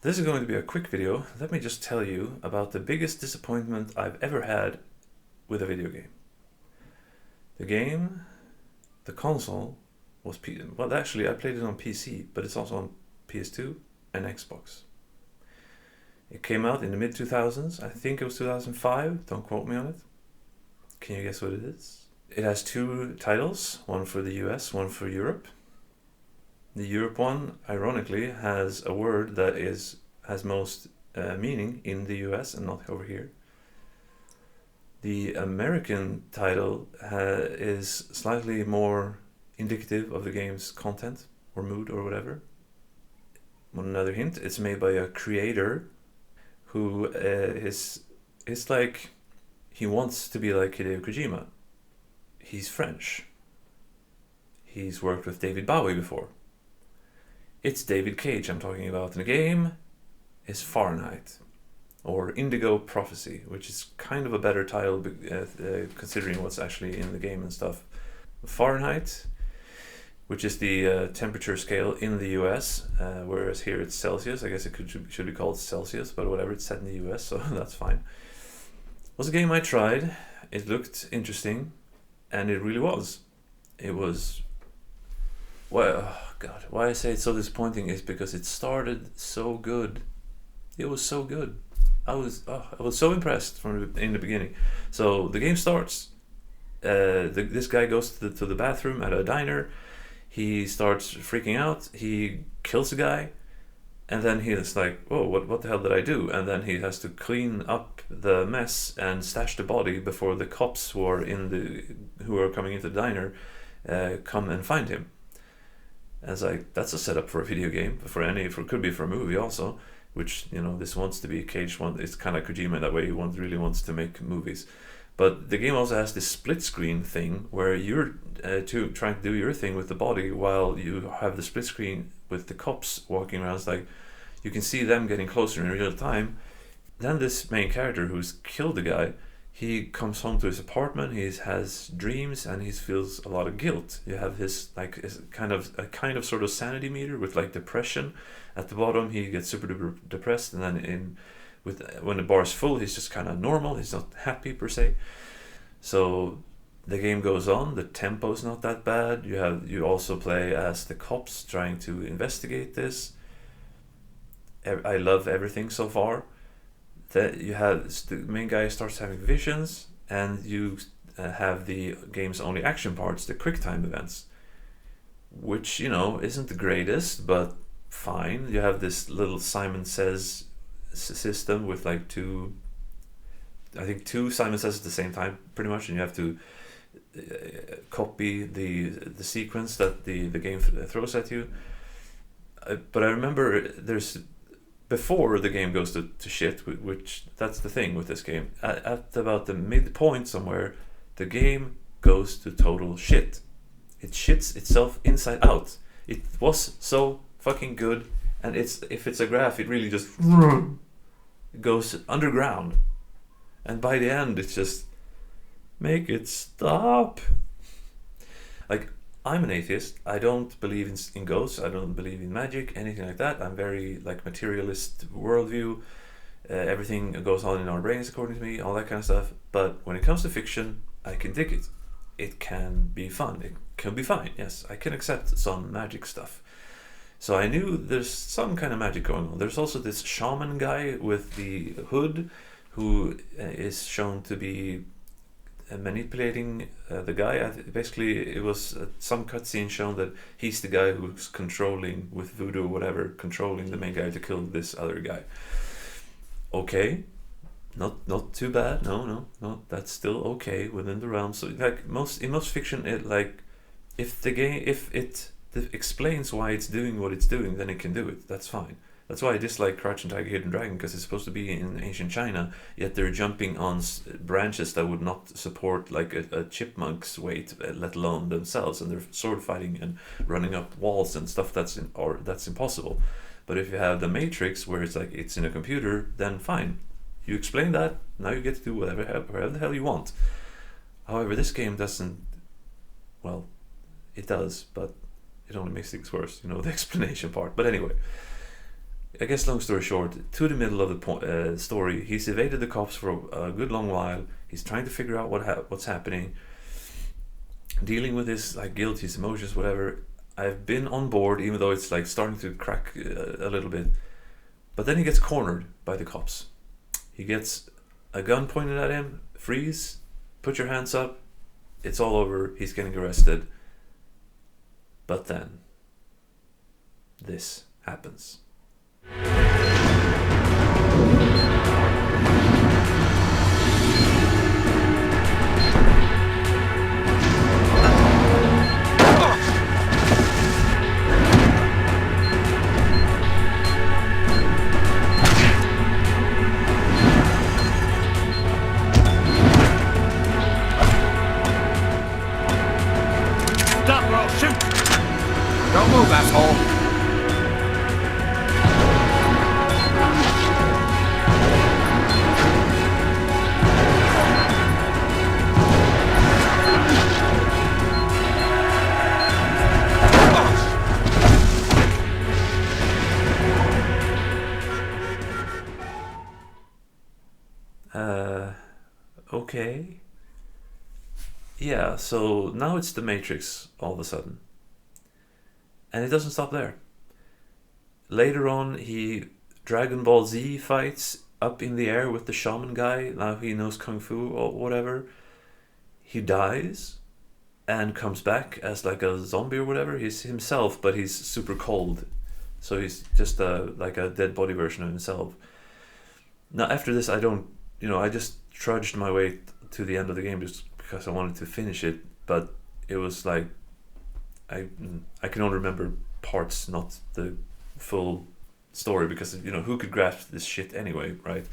This is going to be a quick video. Let me just tell you about the biggest disappointment I've ever had with a video game. The console was well, actually I played it on PC, but it's also on PS2 and Xbox. It came out in the mid 2000s. I think it was 2005. Don't quote me on it. Can you guess what it is? It has two titles, one for the US, one for Europe. The Europe one, ironically, has a word that has most meaning in the US and not over here. The American title is slightly more indicative of the game's content or mood or whatever. Another hint, it's made by a creator who is like, he wants to be like Hideo Kojima. He's French. He's worked with David Bowie before. It's David Cage I'm talking about, and the game is Fahrenheit, or Indigo Prophecy, which is kind of a better title considering what's actually in the game and stuff. Fahrenheit, which is the temperature scale in the US, whereas here it's Celsius. I guess it should be called Celsius, but whatever, it's set in the US, so that's fine. It was a game I tried. It looked interesting, and it really was. It was... Well, oh God, why I say it's so disappointing is because it started so good. It was so good. I was so impressed in the beginning. So the game starts. This guy goes to the bathroom at a diner. He starts freaking out. He kills a guy, and then he is like, "Oh, what the hell did I do?" And then he has to clean up the mess and stash the body before the cops who are coming into the diner come and find him. And it's like, that's a setup for a video game, could be for a movie also, which, this wants to be Cage one. It's kind of Kojima that way. He really wants to make movies. But the game also has this split screen thing where you're trying to do your thing with the body while you have the split screen with the cops walking around. It's like you can see them getting closer in real time. Then this main character who's killed the guy, he comes home to his apartment. He has dreams and he feels a lot of guilt. You have his kind of sort of sanity meter with like depression at the bottom. He gets super duper depressed, and then when the bar is full, he's just kind of normal. He's not happy per se. So the game goes on. The tempo's not that bad. You also play as the cops trying to investigate this. I love everything so far. That you have the main guy starts having visions, and you have the game's only action parts, the quick time events, which isn't the greatest, but fine. You have this little Simon Says system with like two Simon Says at the same time, pretty much, and you have to copy the sequence that the game throws at you. But I remember before the game goes to shit, which that's the thing with this game, at about the midpoint somewhere, the game goes to total shit. It shits itself inside out. It was so fucking good, and if it's a graph, it really just goes underground. And by the end, it's just, make it stop. Like, I'm an atheist. I don't believe in ghosts. I don't believe in magic, anything like that. I'm very materialist worldview. Everything goes on in our brains according to me, all that kind of stuff. But when it comes to fiction, I can dig it. It can be fun. It can be fine. Yes, I can accept some magic stuff. So I knew there's some kind of magic going on. There's also this shaman guy with the hood who is shown to be manipulating the guy. Basically, it was some cutscene shown that he's the guy who's controlling, with voodoo or whatever, controlling the main guy to kill this other guy. Okay, not too bad. No, that's still okay within the realm. So in most fiction, if it explains why it's doing what it's doing, then it can do it. That's fine. That's why I dislike Crouching Tiger, Hidden Dragon, because it's supposed to be in ancient China, yet they're jumping on branches that would not support like a chipmunk's weight, let alone themselves, and they're sword fighting and running up walls and stuff that's impossible. But if you have the Matrix, where it's in a computer, then fine. You explain that, now you get to do whatever the hell you want. However, this game doesn't. Well, it does, but it only makes things worse. The explanation part. But anyway. I guess long story short, to the middle of the story, he's evaded the cops for a good long while. He's trying to figure out what's happening, dealing with his like guilt, his emotions, whatever. I've been on board, even though it's like starting to crack a little bit. But then he gets cornered by the cops. He gets a gun pointed at him. Freeze, put your hands up. It's all over. He's getting arrested. But then this happens. Stop or I'll shoot! Don't move, asshole! Okay. Yeah, so now it's the Matrix all of a sudden. And it doesn't stop there. Later on, he Dragon Ball Z fights up in the air with the shaman guy. Now he knows Kung Fu or whatever. He dies and comes back as like a zombie or whatever. He's himself, but he's super cold. So he's just like a dead body version of himself. Now after this, I just trudged my way to the end of the game just because I wanted to finish it, but it was like I can only remember parts, not the full story, because who could grasp this shit anyway, right?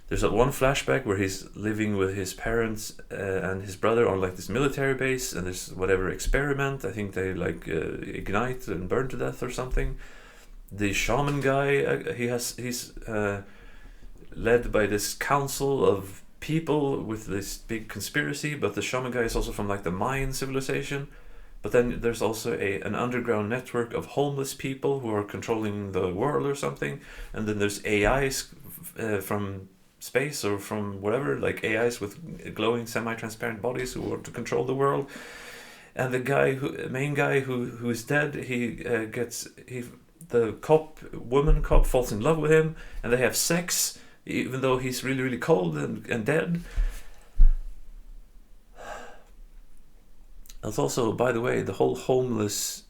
There's one flashback where he's living with his parents and his brother on like this military base, and there's whatever experiment. I think they like ignite and burn to death or something. The shaman guy, he's led by this council of people with this big conspiracy, but the shaman guy is also from like the Mayan civilization. But then there's also an underground network of homeless people who are controlling the world or something. And then there's AIs from space or from whatever, like AIs with glowing semi-transparent bodies who want to control the world. And the main guy who is dead, the woman cop falls in love with him, and they have sex, even though he's really, really cold and dead. That's also, by the way, the whole homeless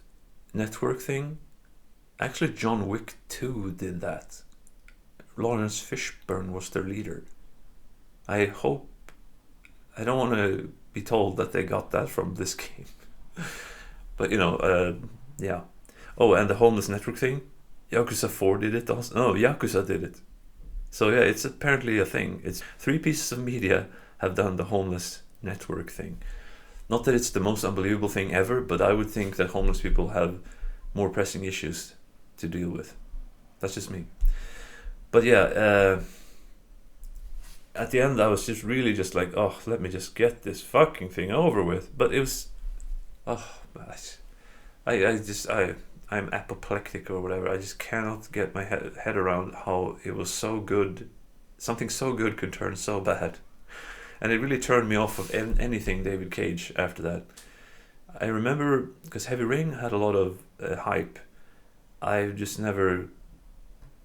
network thing. Actually, John Wick 2 did that. Lawrence Fishburne was their leader. I don't want to be told that they got that from this game. But, yeah. Oh, and the homeless network thing. Yakuza 4 did it also. No, Yakuza did it. So yeah, it's apparently a thing. It's 3 pieces of media have done the homeless network thing. Not that it's the most unbelievable thing ever, but I would think that homeless people have more pressing issues to deal with. That's just me. But yeah, at the end I was just really just like, oh, let me just get this fucking thing over with. But it was, I'm apoplectic or whatever. I just cannot get my head around how it was so good. Something so good could turn so bad. And it really turned me off of anything David Cage after that. I remember, because Heavy Rain had a lot of hype, I just never,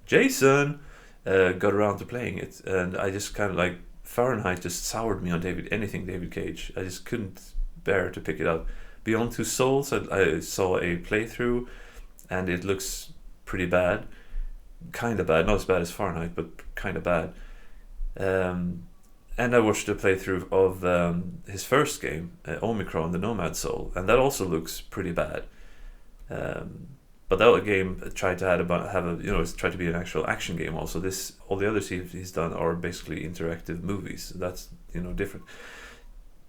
Jason, got around to playing it. And I just kind of like, Fahrenheit just soured me on anything David Cage. I just couldn't bear to pick it up. Beyond Two Souls, I saw a playthrough, and it looks pretty bad. Kind of bad, not as bad as Fahrenheit, but kind of bad. And I watched a playthrough of his first game, Omicron, the Nomad Soul, and that also looks pretty bad. But that game tried to tried to be an actual action game. Also, all the others he's done are basically interactive movies. That's different.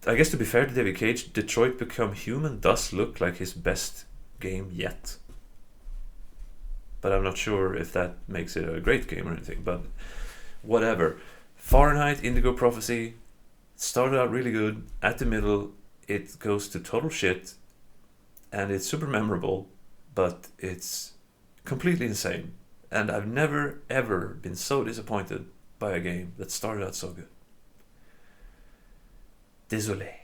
I guess to be fair to David Cage, Detroit Become Human does look like his best game yet. But I'm not sure if that makes it a great game or anything. But whatever. Fahrenheit, Indigo Prophecy, started out really good. At the middle, it goes to total shit, and it's super memorable, but it's completely insane. And I've never ever been so disappointed by a game that started out so good. Désolé.